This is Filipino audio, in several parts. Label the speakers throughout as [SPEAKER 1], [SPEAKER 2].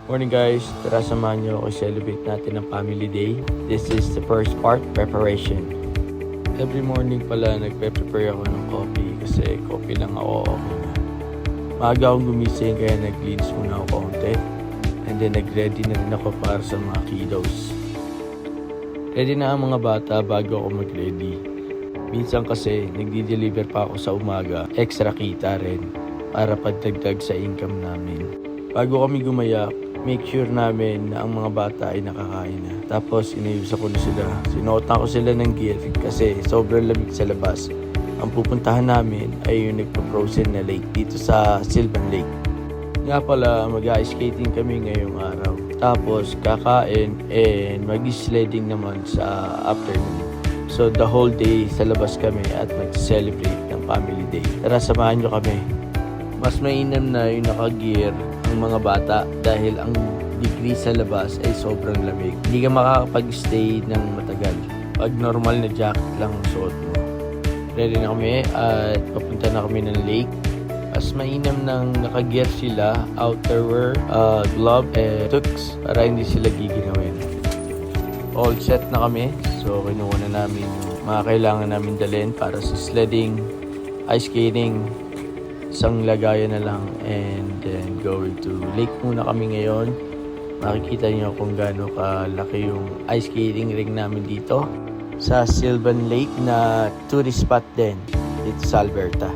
[SPEAKER 1] Morning guys, tara samahan niyo ako celebrate natin ang family day. This is the first part, preparation. Every morning pala nagpe-prepare ako ng coffee kasi coffee lang ako, okay na. Maaga akong gumising kaya nag-cleans muna ako konti. And then nag-ready na rin ako para sa mga kiddos. Ready na ang mga bata bago ako mag-ready. Minsan kasi nagdi-deliver pa ako sa umaga, extra kita rin para pagdagdag sa income namin. Bago kami gumayak, make sure namin na ang mga bata ay nakakain na. Tapos inayusan ko na sila. Sinuotan ko sila ng gear kasi sobrang lamig sa labas. Ang pupuntahan namin ay yung nagpa-frozen na lake dito sa Sylvan Lake. Nga pala, mag-ice skating kami ngayong araw. Tapos kakain and mag-sledding naman sa afternoon. So the whole day sa labas kami at mag-celebrate ng family day. Tara, samahan nyo kami. Mas mainam na yung naka-gear ang mga bata dahil ang degree sa labas ay sobrang lamig. Hindi ka makakapag-stay ng matagal pag normal na jacket lang ang suot mo. Ready na kami at papunta na kami ng lake. Mas mainam nang naka-gear sila, outerwear, glove, tux para hindi sila giginawin. All set na kami, so kinuha na namin yung mga kailangan namin dalhin para sa sledding, ice skating, isang lagayan na lang, and then going to lake muna kami ngayon. Makikita nyo kung gaano kalaki yung ice skating ring namin dito sa Sylvan Lake na tourist spot din dito sa Alberta.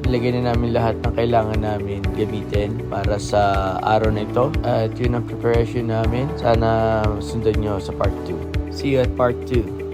[SPEAKER 1] Nilagay na namin lahat ng kailangan namin gamitin para sa araw na ito. At yun ang preparation namin. Sana sundan nyo sa part 2. See you at part 2.